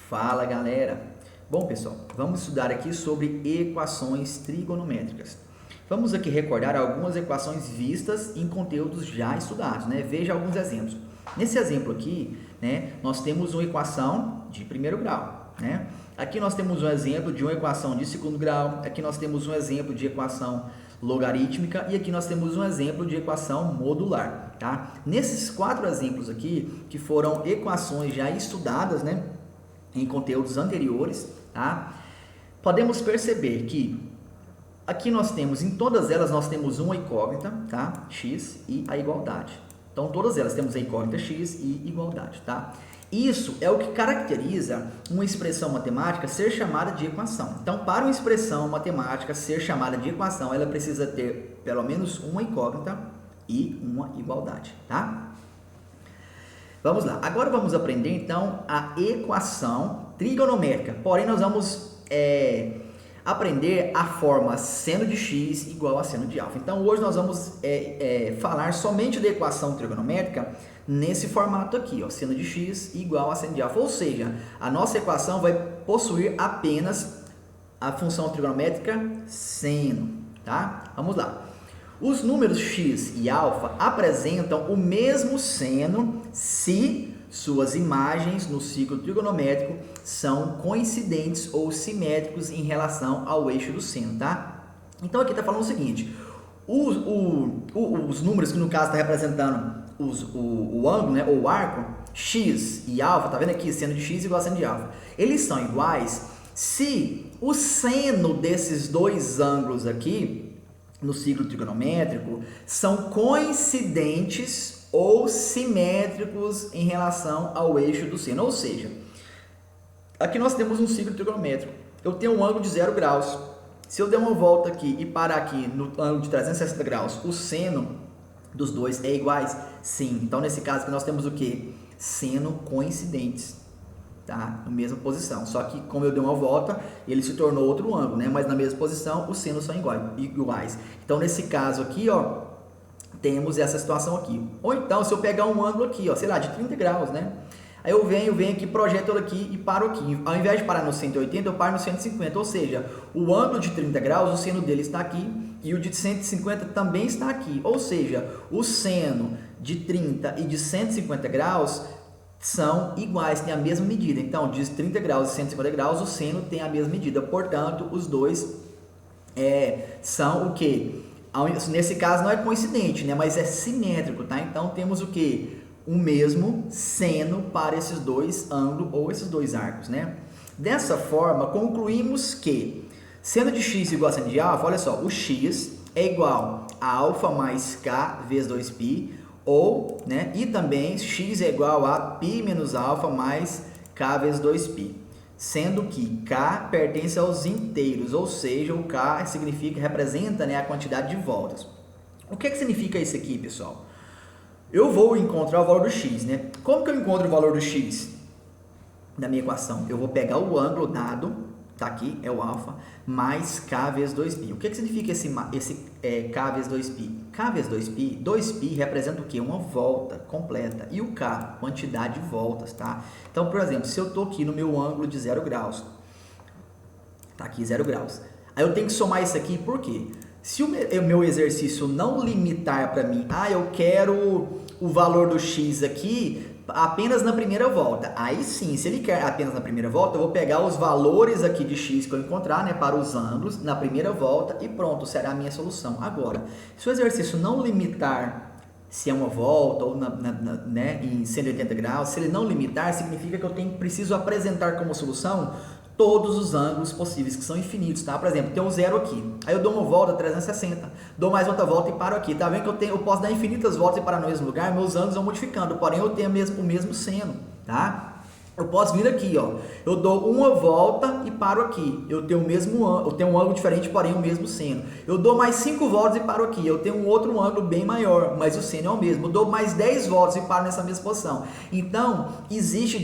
Fala galera! Bom pessoal, vamos estudar aqui sobre equações trigonométricas. Vamos aqui recordar algumas equações vistas em conteúdos já estudados, né? Veja alguns exemplos. Nesse exemplo aqui, né, nós temos uma equação de primeiro grau, né? Aqui nós temos um exemplo de uma equação de segundo grau, aqui nós temos um exemplo de equação logarítmica e aqui nós temos um exemplo de equação modular, tá? Nesses quatro exemplos aqui, que foram equações já estudadas, né, em conteúdos anteriores, tá? Podemos perceber que aqui nós temos, em todas elas nós temos uma incógnita, tá? X e a igualdade. Então todas elas temos a incógnita X e igualdade, tá? Isso é o que caracteriza uma expressão matemática ser chamada de equação. Então, para uma expressão matemática ser chamada de equação, ela precisa ter pelo menos uma incógnita e uma igualdade, tá? Vamos lá. Agora vamos aprender, então, a equação trigonométrica. Porém, nós vamos aprender a forma seno de x igual a seno de alfa. Então, hoje nós vamos falar somente da equação trigonométrica nesse formato aqui, ó, seno de x igual a seno de alfa. Ou seja, a nossa equação vai possuir apenas a função trigonométrica seno, tá? Vamos lá. Os números x e alfa apresentam o mesmo seno se suas imagens no ciclo trigonométrico são coincidentes ou simétricos em relação ao eixo do seno, tá? Então aqui está falando o seguinte, os números que no caso está representando o ângulo, né, ou o arco, x e alfa, tá vendo aqui, seno de x igual a seno de alfa, eles são iguais se o seno desses dois ângulos aqui, no ciclo trigonométrico, são coincidentes ou simétricos em relação ao eixo do seno. Ou seja, aqui nós temos um ciclo trigonométrico, eu tenho um ângulo de 0 graus, se eu der uma volta aqui e parar aqui no ângulo de 360 graus, o seno dos dois é iguais? Sim. Então, nesse caso aqui, nós temos o que? Seno coincidentes, tá? Na mesma posição. Só que, como eu dei uma volta, ele se tornou outro ângulo, né? Mas na mesma posição, os senos são iguais. Então, nesse caso aqui, ó, temos essa situação aqui. Ou então, se eu pegar um ângulo aqui, ó, sei lá, de 30 graus, né? Aí eu venho aqui, projeto ele aqui e paro aqui. Ao invés de parar no 180, eu paro no 150. Ou seja, o ângulo de 30 graus, o seno dele está aqui. E o de 150 também está aqui. Ou seja, o seno de 30 e de 150 graus são iguais, têm a mesma medida. Então, de 30 graus e 150 graus, o seno tem a mesma medida. Portanto, os dois são o quê? Nesse caso não é coincidente, né? Mas é simétrico, tá? Então, temos o quê? O mesmo seno para esses dois ângulos ou esses dois arcos, né? Dessa forma, concluímos que seno de x igual a seno de alfa, olha só, o x é igual a alfa mais k vezes 2π, ou, né, e também x é igual a π menos alfa mais k vezes 2π, sendo que k pertence aos inteiros, ou seja, o k representa, né, a quantidade de voltas. O que significa isso aqui, pessoal? Eu vou encontrar o valor do x, né? Como que eu encontro o valor do x da minha equação? Eu vou pegar o ângulo dado, tá aqui, é o alfa, mais k vezes 2π. O que significa esse k vezes 2π? K vezes 2π, 2π representa o quê? Uma volta completa. E o k, quantidade de voltas, tá? Então, por exemplo, se eu tô aqui no meu ângulo de 0 graus, tá aqui 0 graus, aí eu tenho que somar isso aqui, por quê? Se o meu exercício não limitar para mim, eu quero o valor do x aqui apenas na primeira volta. Aí sim, se ele quer apenas na primeira volta, eu vou pegar os valores aqui de x que eu encontrar, né, para os ângulos na primeira volta e pronto, será a minha solução. Agora, se o exercício não limitar se é uma volta ou né, em 180 graus, se ele não limitar, significa que eu preciso apresentar como solução todos os ângulos possíveis, que são infinitos, tá? Por exemplo, tem um zero aqui, aí eu dou uma volta 360, dou mais outra volta e paro aqui, tá vendo que eu posso dar infinitas voltas e parar no mesmo lugar, meus ângulos vão modificando, porém eu tenho o mesmo seno, tá? Eu posso vir aqui, ó, eu dou uma volta e paro aqui, eu tenho um ângulo diferente, porém o mesmo seno. Eu dou mais 5 voltas e paro aqui, eu tenho um outro ângulo bem maior, mas o seno é o mesmo. Eu dou mais 10 voltas e paro nessa mesma posição. Então, existe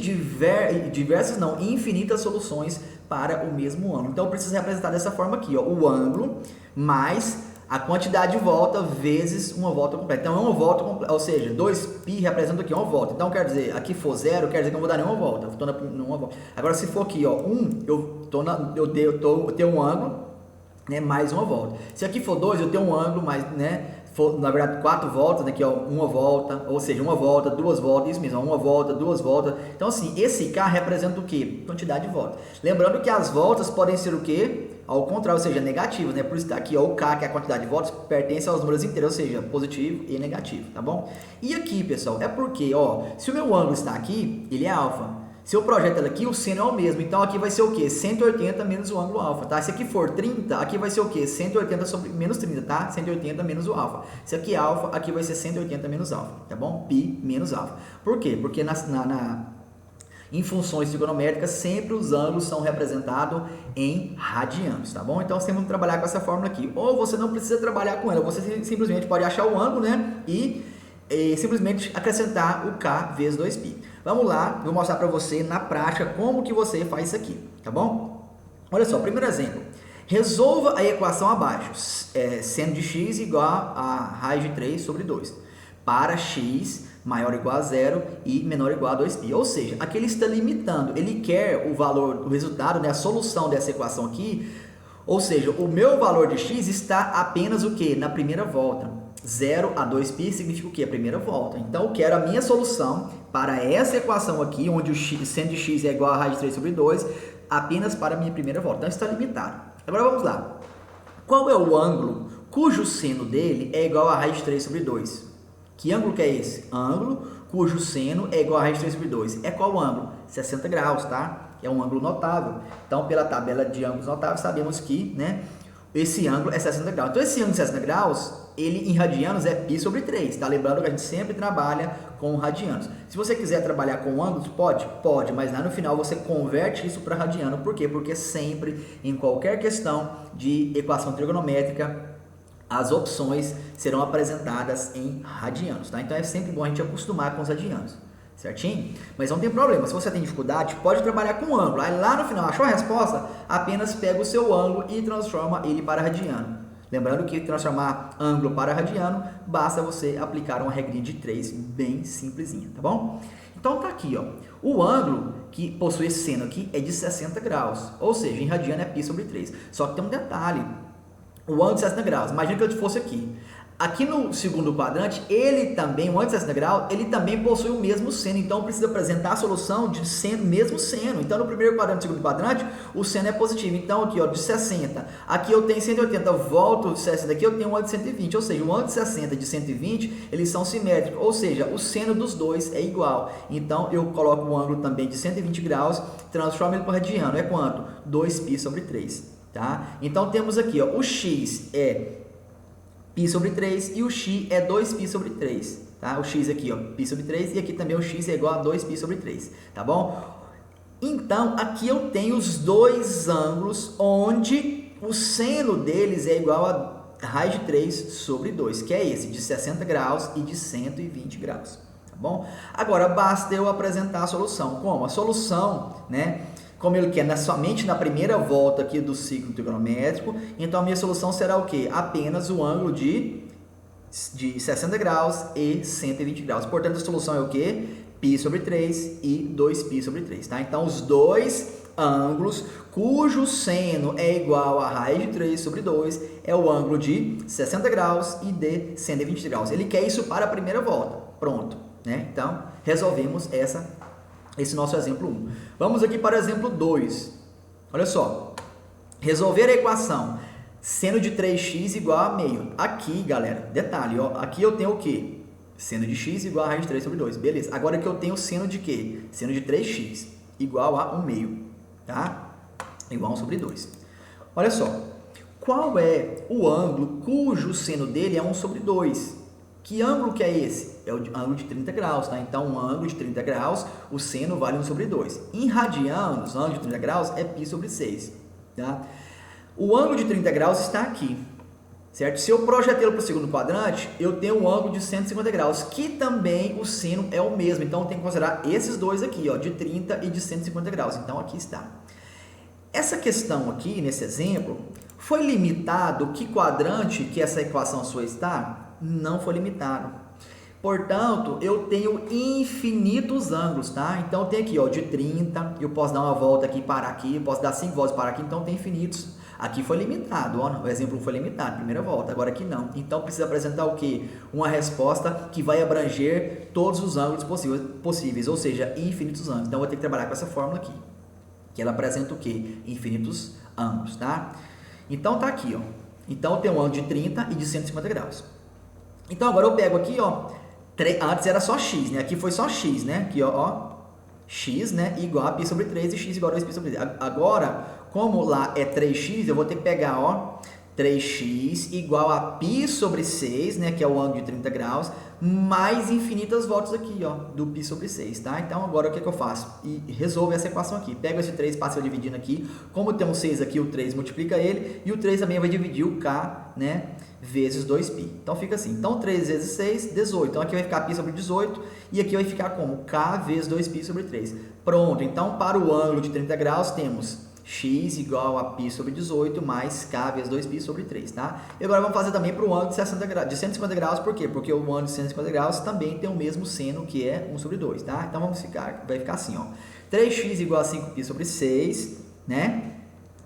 infinitas soluções para o mesmo ângulo. Então, eu preciso representar dessa forma aqui, ó, o ângulo mais A quantidade de volta vezes uma volta completa. Então, é uma volta completa, ou seja, 2π representa o quê? Uma volta. Então, quer dizer, aqui for 0, quer dizer que eu não vou dar nenhuma volta. Eu estou numa volta. Agora, se for aqui, ó, 1, eu tenho um ângulo, né, mais uma volta. Se aqui for 2, eu tenho um ângulo mais, né, for, na verdade, 4 voltas, aqui, ó, uma volta, ou seja, uma volta, duas voltas, isso mesmo, uma volta, duas voltas. Então, assim, esse K representa o quê? Quantidade de voltas. Lembrando que as voltas podem ser o quê? Ao contrário, ou seja, negativas, né? Por isso está aqui, ó, o K, que é a quantidade de voltas, pertence aos números inteiros, ou seja, positivo e negativo, tá bom? E aqui, pessoal, é porque, ó, se o meu ângulo está aqui, ele é alfa. Se eu projeto ela aqui, o seno é o mesmo. Então, aqui vai ser o quê? 180 menos o ângulo alfa, tá? Se aqui for 30, aqui vai ser o quê? 180 sobre menos 30, tá? 180 menos o alfa. Se aqui é alfa, aqui vai ser 180 menos alfa, tá bom? Π menos alfa. Por quê? Porque em funções trigonométricas, sempre os ângulos são representados em radianos, tá bom? Então, você tem que trabalhar com essa fórmula aqui. Ou você não precisa trabalhar com ela, você simplesmente pode achar o ângulo, né? E simplesmente acrescentar o K vezes 2π. Vamos lá, vou mostrar para você na prática como que você faz isso aqui, tá bom? Olha só, primeiro exemplo. Resolva a equação abaixo, seno de x igual a raiz de 3 sobre 2, para x maior ou igual a 0 e menor ou igual a 2π. Ou seja, aqui ele está limitando, ele quer o valor, o resultado, né, a solução dessa equação aqui, ou seja, o meu valor de x está apenas o que? Na primeira volta. 0 a 2π significa o que? A primeira volta. Então, eu quero a minha solução para essa equação aqui, onde o seno de x é igual a raiz de 3 sobre 2, apenas para a minha primeira volta. Então, está limitado. Agora, vamos lá. Qual é o ângulo cujo seno dele é igual a raiz de 3 sobre 2? Que ângulo que é esse? Ângulo cujo seno é igual a raiz de 3 sobre 2. É qual ângulo? 60 graus, tá? É um ângulo notável. Então, pela tabela de ângulos notáveis, sabemos que, né, esse ângulo é 60 graus. Então, esse ângulo de 60 graus, ele em radianos é π sobre 3, tá? Lembrando que a gente sempre trabalha com radianos. Se você quiser trabalhar com ângulos, pode? Pode, mas lá no final você converte isso para radiano. Por quê? Porque sempre, em qualquer questão de equação trigonométrica, as opções serão apresentadas em radianos, tá? Então, é sempre bom a gente acostumar com os radianos. Certinho? Mas não tem problema, se você tem dificuldade, pode trabalhar com ângulo. Aí lá no final, achou a resposta? Apenas pega o seu ângulo e transforma ele para radiano. Lembrando que transformar ângulo para radiano, basta você aplicar uma regrinha de 3, bem simplesinha, tá bom? Então tá aqui, ó. O ângulo que possui esse seno aqui é de 60 graus, ou seja, em radiano é π sobre 3. Só que tem um detalhe, o ângulo de 60 graus, imagina que eu fosse aqui. Aqui no segundo quadrante, ele também, o ângulo de 60 graus, ele também possui o mesmo seno. Então, precisa apresentar a solução de seno, mesmo seno. Então, no primeiro quadrante, no segundo quadrante, o seno é positivo. Então, aqui, ó, de 60. Aqui eu tenho 180, volto de 60 aqui, eu tenho um ângulo de 120. Ou seja, o ângulo de 60 e de 120, eles são simétricos. Ou seja, o seno dos dois é igual. Então, eu coloco o ângulo também de 120 graus, transformo ele para radiano. É quanto? 2π sobre 3. Tá? Então, temos aqui, ó, o x é π sobre 3 e o x é 2π sobre 3, tá? O x aqui, ó, π sobre 3 e aqui também o x é igual a 2π sobre 3, tá bom? Então, aqui eu tenho os dois ângulos onde o seno deles é igual a raiz de 3 sobre 2, que é esse, de 60 graus e de 120 graus, tá bom? Agora, basta eu apresentar a solução. Como? A solução, né? Como ele quer somente na primeira volta aqui do ciclo trigonométrico, então a minha solução será o quê? Apenas o ângulo de 60 graus e 120 graus. Portanto, a solução é o quê? π sobre 3 e 2π sobre 3, tá? Então, os dois ângulos cujo seno é igual a raiz de 3 sobre 2 é o ângulo de 60 graus e de 120 graus. Ele quer isso para a primeira volta. Pronto, né? Então, resolvemos esse nosso exemplo 1. Vamos aqui para o exemplo 2. Olha só. Resolver a equação seno de 3x igual a meio. Aqui, galera, detalhe, ó, aqui eu tenho o quê? Seno de x igual a raiz de 3 sobre 2. Beleza. Agora que eu tenho seno de quê? Seno de 3x igual a 1 meio, tá? Igual a 1 sobre 2. Olha só. Qual é o ângulo cujo seno dele é 1 sobre 2? Que ângulo que é esse? É o ângulo de 30 graus, tá? Então, um ângulo de 30 graus, o seno vale 1 sobre 2. Em radianos, o ângulo de 30 graus é π sobre 6, tá? O ângulo de 30 graus está aqui, certo? Se eu projetá-lo para o segundo quadrante, eu tenho um ângulo de 150 graus, que também o seno é o mesmo. Então, eu tenho que considerar esses dois aqui, ó, de 30 e de 150 graus. Então, aqui está. Essa questão aqui, nesse exemplo, Foi limitado que quadrante que essa equação sua está? Não foi limitado. Portanto, eu tenho infinitos ângulos, tá? Então, eu tenho aqui, ó, de 30, eu posso dar uma volta aqui, parar aqui, eu posso dar 5 voltas, parar aqui, então tem infinitos. Aqui foi limitado, ó, o exemplo foi limitado, primeira volta, agora aqui não. Então, precisa apresentar o quê? Uma resposta que vai abranger todos os ângulos possíveis, ou seja, infinitos ângulos. Então, eu vou ter que trabalhar com essa fórmula aqui, que ela apresenta o quê? Infinitos ângulos, tá? Então, tá aqui, ó. Então, eu tenho um ângulo de 30 e de 150 graus. Então, agora eu pego aqui, ó, antes era só x, né? Aqui foi só x, né? Aqui, ó, x, né? Igual a π sobre 3 e x igual a 2π sobre 3. Agora, como lá é 3x, eu vou ter que pegar, ó, 3x igual a π sobre 6, né? Que é o ângulo de 30 graus, mais infinitas voltas aqui, ó, do π sobre 6, tá? Então, agora o que eu faço? E resolvo essa equação aqui. Pego esse 3, passo eu dividindo aqui. Como tem um 6 aqui, o 3 multiplica ele. E o 3 também vai dividir o k, né? Vezes 2π. Então, fica assim. Então, 3 vezes 6, 18. Então, aqui vai ficar π sobre 18. E aqui vai ficar como? K vezes 2π sobre 3. Pronto. Então, para o ângulo de 30 graus, temos x igual a π sobre 18 mais k vezes 2π sobre 3, tá? E agora vamos fazer também para o ângulo de 150 graus. Por quê? Porque o ângulo de 150 graus também tem o mesmo seno, que é 1 sobre 2, tá? Então, vai ficar assim, ó. 3x igual a 5π sobre 6, né?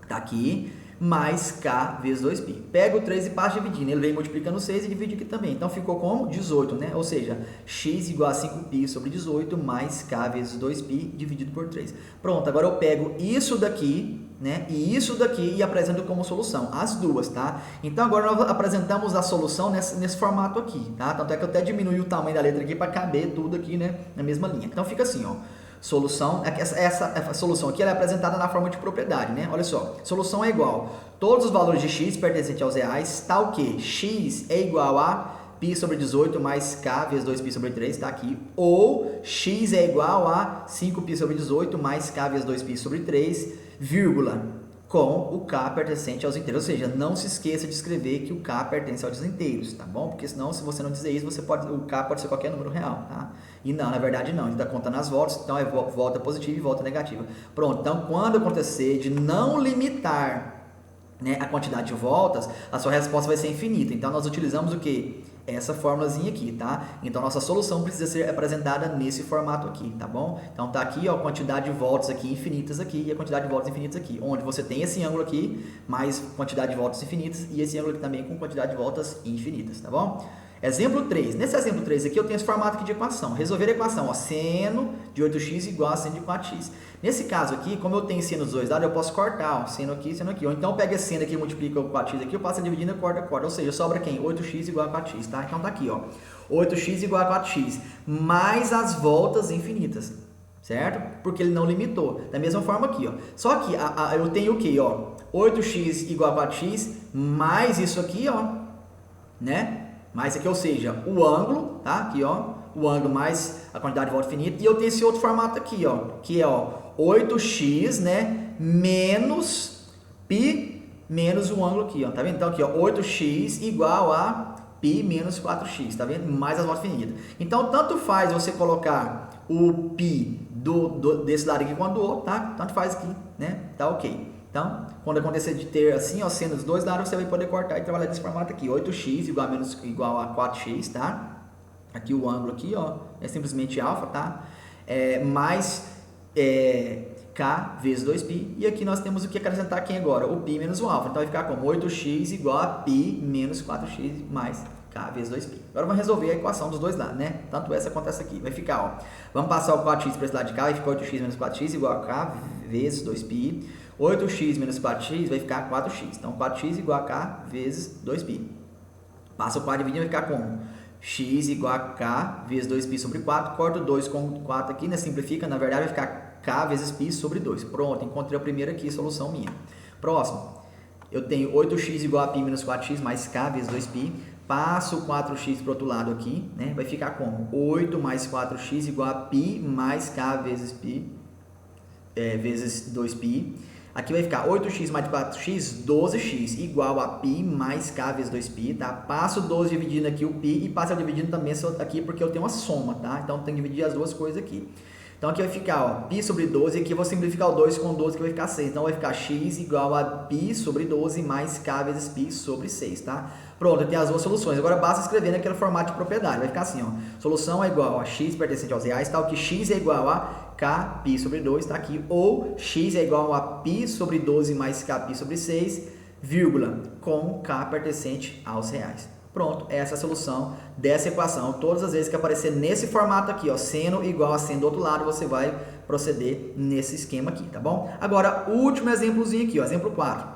Tá aqui. Mais k vezes 2π. Pega o 3 e passa dividindo. Ele vem multiplicando 6 e divide aqui também. Então, ficou como? 18, né? Ou seja, x igual a 5π sobre 18 mais k vezes 2π dividido por 3. Pronto, agora eu pego isso daqui, né? E isso daqui e apresento como solução. As duas, tá? Então, agora nós apresentamos a solução nesse formato aqui, tá? Tanto é que eu até diminui o tamanho da letra aqui para caber tudo aqui, né? Na mesma linha. Então, fica assim, ó. Solução, essa solução aqui ela é apresentada na forma de propriedade, né? Olha só, solução é igual, todos os valores de x pertencentes aos reais, tá o quê? X é igual a π sobre 18 mais k vezes 2π sobre 3, tá aqui. Ou x é igual a 5π sobre 18 mais k vezes 2π sobre 3, vírgula, com o k pertencente aos inteiros. Ou seja, não se esqueça de escrever que o k pertence aos inteiros, tá bom? Porque senão, se você não dizer isso, o k pode ser qualquer número real, tá? E não, na verdade não, a gente está contando as voltas, então é volta positiva e volta negativa. Pronto, então quando acontecer de não limitar, né, a quantidade de voltas, a sua resposta vai ser infinita. Então nós utilizamos o quê? Essa formulazinha aqui, tá? Então nossa solução precisa ser apresentada nesse formato aqui, tá bom? Então tá aqui, ó, a quantidade de voltas aqui infinitas aqui e a quantidade de voltas infinitas aqui, onde você tem esse ângulo aqui mais quantidade de voltas infinitas e esse ângulo aqui também com quantidade de voltas infinitas, tá bom? Exemplo 3. Nesse exemplo 3 aqui eu tenho esse formato aqui de equação. Resolver a equação, ó, seno de 8x igual a seno de 4x. Nesse caso aqui, como eu tenho seno dos dois lados, eu posso cortar, ó, seno aqui, seno aqui. Ou então eu pego esse seno aqui e multiplica o 4x aqui, eu passo dividindo e corta. Ou seja, sobra quem? 8x igual a 4x, tá? Então tá aqui, ó. 8x igual a 4x, mais as voltas infinitas, certo? Porque ele não limitou. Da mesma forma aqui, ó. Só que eu tenho o quê, ó? 8x igual a 4x, mais isso aqui, ó, né? Mais aqui, ou seja, o ângulo, tá? Aqui, ó, o ângulo mais a quantidade de volta finita. E eu tenho esse outro formato aqui, ó, que é, ó, 8x, né, menos π menos o ângulo aqui, ó, tá vendo? Então, aqui, ó, 8x igual a π menos 4x, tá vendo? Mais as voltas finitas. Então, tanto faz você colocar o π desse lado aqui quanto do outro, tá? Tanto faz aqui, né? Tá ok. Então, quando acontecer de ter assim, ó, sendo dos dois lados, você vai poder cortar e trabalhar desse formato aqui. 8x igual a 4x, tá? Aqui o ângulo aqui, ó, é simplesmente alfa, tá? Mais k vezes 2π. E aqui nós temos o que acrescentar aqui agora? O π menos o alfa. Então, vai ficar como 8x igual a π menos 4x mais k vezes 2π. Agora vamos resolver a equação dos dois lados, né? Tanto essa quanto essa aqui. Vai ficar, ó, vamos passar o 4x para esse lado de cá, vai ficar 8x menos 4x igual a k vezes 2π. 8x menos 4x vai ficar 4x. Então, 4x igual a k vezes 2π. Passa o 4 dividindo, vai ficar como? X igual a k vezes 2π sobre 4. Corta o 2 com o 4 aqui, né? Simplifica. Na verdade, vai ficar k vezes π sobre 2. Pronto, encontrei a primeira aqui, solução minha. Próximo. Eu tenho 8x igual a π menos 4x mais k vezes 2π. Passo o 4x para o outro lado aqui, né? Vai ficar como? 8 mais 4x igual a π mais k vezes π, vezes 2π. Aqui vai ficar 8x mais 4x, 12x, igual a π mais k vezes 2π, tá? Passo 12 dividindo aqui o π e passo dividindo também aqui porque eu tenho uma soma, tá? Então, tem que dividir as duas coisas aqui. Então aqui vai ficar, ó, π sobre 12, e aqui eu vou simplificar o 2 com 12, que vai ficar 6. Então vai ficar x igual a π sobre 12 mais k vezes π sobre 6, tá? Pronto, eu tenho as duas soluções. Agora basta escrever naquele formato de propriedade. Vai ficar assim, ó. Solução é igual a x pertencente aos reais, tal que x é igual a k π sobre 2, tá aqui. Ou x é igual a π sobre 12 mais k π sobre 6, vírgula, com k pertencente aos reais. Pronto, essa é a solução dessa equação. Todas as vezes que aparecer nesse formato aqui, ó, seno igual a seno do outro lado, você vai proceder nesse esquema aqui, tá bom? Agora, o último exemplozinho aqui, ó, exemplo 4.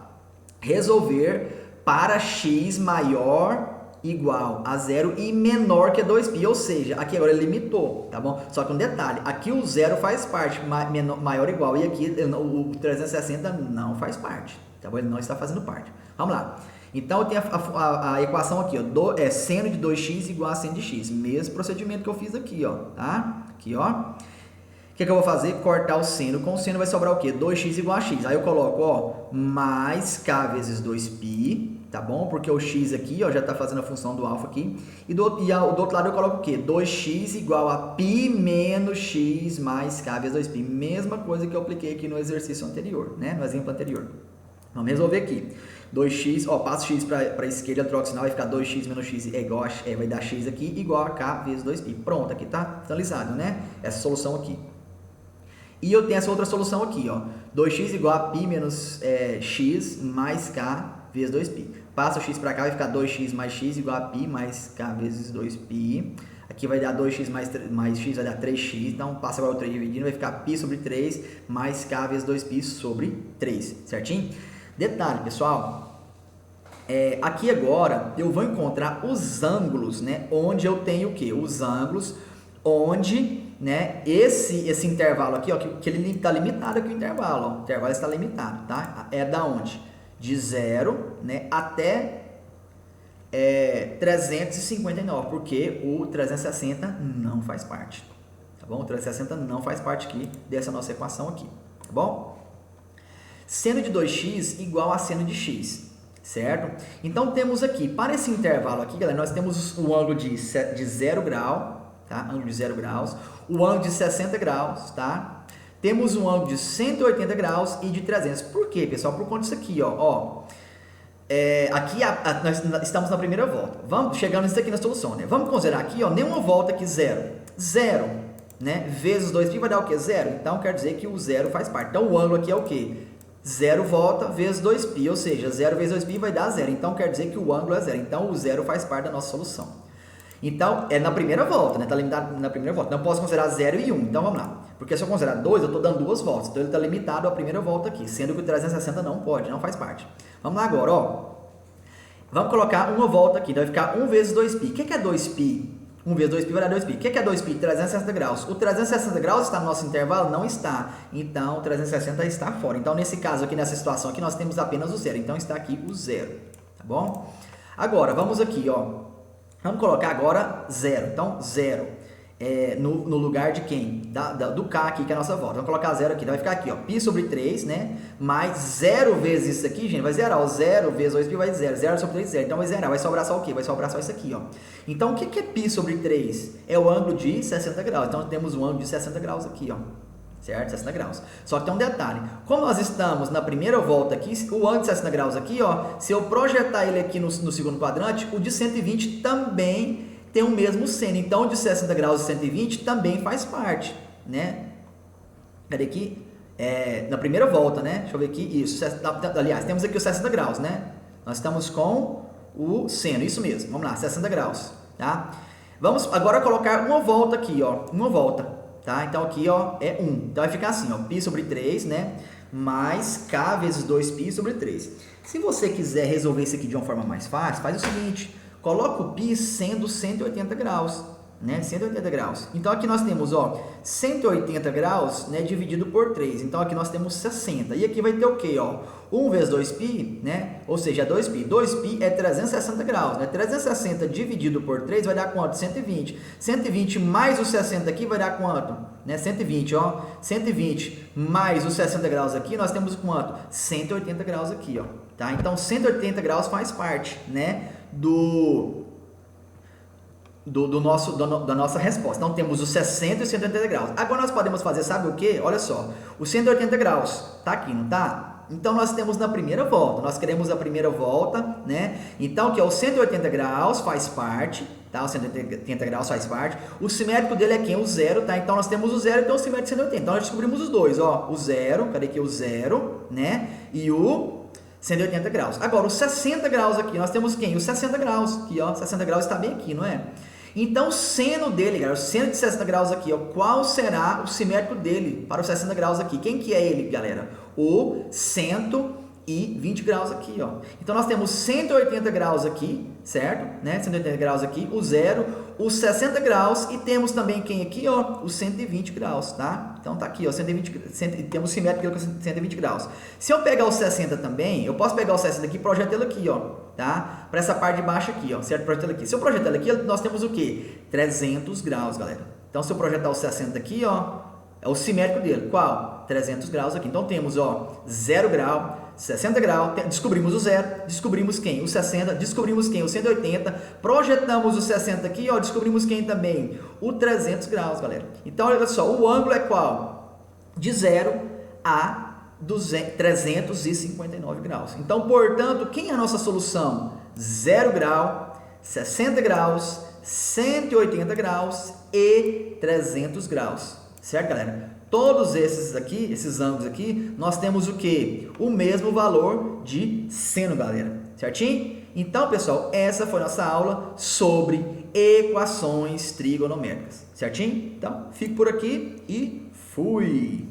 Resolver para x maior igual a 0 e menor que 2π, ou seja, aqui agora ele limitou, tá bom? Só que um detalhe, aqui o 0 faz parte, maior ou igual, e aqui o 360 não faz parte, tá bom? Ele não está fazendo parte. Vamos lá. Então, eu tenho a equação aqui, ó, seno de 2x igual a seno de x. Mesmo procedimento que eu fiz aqui, ó, tá? Aqui, ó. O que eu vou fazer? Cortar o seno. Com o seno vai sobrar o quê? 2x igual a x. Aí eu coloco, ó, mais k vezes 2π, tá bom? Porque o x aqui, ó, já tá fazendo a função do alfa aqui. E do outro lado eu coloco o quê? 2x igual a π menos x mais k vezes 2π. Mesma coisa que eu apliquei aqui no exercício anterior, né? No exemplo anterior. Vamos resolver aqui. 2x, ó, passo x para a esquerda, troca o sinal, vai ficar 2x menos x é igual a, vai dar x aqui igual a k vezes 2π. Pronto, aqui tá finalizado, né? Essa solução aqui. E eu tenho essa outra solução aqui, ó. 2x igual a π menos x mais k vezes 2π. Passa o x para cá, vai ficar 2x mais x igual a π mais k vezes 2π. Aqui vai dar 2x mais x, vai dar 3x. Então, passa agora o 3 dividindo, vai ficar π sobre 3 mais k vezes 2π sobre 3, certinho? Detalhe, pessoal, aqui agora eu vou encontrar os ângulos, né, onde eu tenho o quê? Os ângulos onde, né, esse intervalo aqui, ó, que ele está limitado aqui o intervalo, ó, o intervalo está limitado, tá? É da onde? De 0, né, até 359, porque o 360 não faz parte, tá bom? O 360 não faz parte aqui dessa nossa equação aqui, tá bom? Seno de 2x igual a seno de x, certo? Então, temos aqui, para esse intervalo aqui, galera, nós temos o ângulo de 0 grau, tá? Ângulo de 0 graus, o ângulo de 60 graus, tá? Temos um ângulo de 180 graus e de 300. Por quê, pessoal? Por conta disso aqui, ó. Aqui nós estamos na primeira volta. Vamos chegando isso aqui na solução, né? Vamos considerar aqui, ó, nenhuma volta aqui, 0. 0, né? Vezes 2π vai dar o quê? 0. Então, quer dizer que o 0 faz parte. Então, o ângulo aqui é o quê? 0 volta vezes 2π, ou seja, 0 vezes 2π vai dar 0. Então, quer dizer que o ângulo é 0. Então, o 0 faz parte da nossa solução. Então, é na primeira volta, né? Está limitado na primeira volta. Não posso considerar 0 e 1. Então, vamos lá. Porque se eu considerar 2, eu estou dando 2 voltas. Então, ele está limitado à primeira volta aqui, sendo que o 360 não pode, não faz parte. Vamos lá agora, ó. Vamos colocar uma volta aqui. Então, vai ficar 1 vezes 2π. O que é 2π? 1 vezes 2π vai dar 2π. O que é 2π? 360 graus. O 360 graus está no nosso intervalo? Não está. Então, o 360 está fora. Então, nesse caso aqui, nessa situação aqui, nós temos apenas o 0. Então, está aqui o 0. Tá bom? Agora, vamos aqui, ó. Vamos colocar agora 0. Então, 0 no lugar de quem? Do K aqui, que é a nossa volta. Vamos colocar 0 aqui. Então, vai ficar aqui, ó. Π sobre 3, né? Mais 0 vezes isso aqui, gente, vai zerar. O 0 vezes 2π vai 0. 0 sobre 3, 0. Então, vai zerar. Vai sobrar só o quê? Vai sobrar só isso aqui, ó. Então, o que é π sobre 3? É o ângulo de 60 graus. Então, temos um ângulo de 60 graus aqui, ó. Certo? 60 graus. Só que tem um detalhe. Como nós estamos na primeira volta aqui, o ângulo de 60 graus aqui, ó, se eu projetar ele aqui no segundo quadrante, o de 120 também tem o mesmo seno. Então, o de 60 graus e 120 também faz parte, né? Cadê aqui? Na primeira volta, né? Deixa eu ver aqui. Isso. Aliás, temos aqui os 60 graus, né? Nós estamos com o seno. Isso mesmo. Vamos lá, 60 graus, tá? Vamos agora colocar uma volta aqui, ó. Uma volta, tá? Então, aqui, ó, é 1. Então, vai ficar assim, ó. Π sobre 3, né? Mais K vezes 2π sobre 3. Se você quiser resolver isso aqui de uma forma mais fácil, faz o seguinte. Coloca o π sendo 180 graus, né? 180 graus. Então, aqui nós temos, ó, 180 graus, né, dividido por 3. Então, aqui nós temos 60. E aqui vai ter o quê, ó? 1 vezes 2π, né? Ou seja, 2π. 2π é 360 graus, né? 360 dividido por 3 vai dar quanto? 120. 120 mais o 60 aqui vai dar quanto? Né? 120, ó. 120 mais os 60 graus aqui, nós temos quanto? 180 graus aqui, ó. Tá? Então, 180 graus faz parte, né? da nossa resposta. Então temos os 60 e os 180 graus. Agora nós podemos fazer, sabe o que? Olha só, os 180 graus, tá aqui, não tá? Então nós temos na primeira volta, nós queremos a primeira volta, né? Então que é o 180 graus faz parte, tá? O 180 graus faz parte. O simétrico dele é quem? O zero, tá? Então nós temos o zero, então o simétrico 180. Então nós descobrimos os dois, ó, o zero, cadê aqui o zero, né? E o 180 graus. Agora, os 60 graus aqui, nós temos quem? Os 60 graus, aqui, ó, 60 graus está bem aqui, não é? Então, o seno dele, galera, o seno de 60 graus aqui, ó, qual será o simétrico dele para os 60 graus aqui? Quem que é ele, galera? O 120 graus aqui, ó. Então, nós temos 180 graus aqui, certo? Né? 180 graus aqui, o zero, os 60 graus e temos também quem aqui, ó, os 120 graus, tá? Então, tá aqui, ó, 120, temos simétrico com 120 graus. Se eu pegar o 60 também, eu posso pegar o 60 aqui e projetar ele aqui, ó, tá? Para essa parte de baixo aqui, ó, certo? Projetar ele aqui. Se eu projetar ele aqui, nós temos o quê? 300 graus, galera. Então, se eu projetar o 60 aqui, ó, é o simétrico dele. Qual? 300 graus aqui. Então, temos, ó, 0 grau, 60 graus, descobrimos o zero, descobrimos quem? O 60, descobrimos quem? O 180, projetamos o 60 aqui, ó, descobrimos quem também? O 300 graus, galera. Então, olha só, o ângulo é qual? De 0 a 359 graus. Então, portanto, quem é a nossa solução? 0 grau, 60 graus, 180 graus e 300 graus. Certo, galera? Todos esses aqui, esses ângulos aqui, nós temos o que? O mesmo valor de seno, galera. Certinho? Então, pessoal, essa foi a nossa aula sobre equações trigonométricas. Certinho? Então, fico por aqui e fui!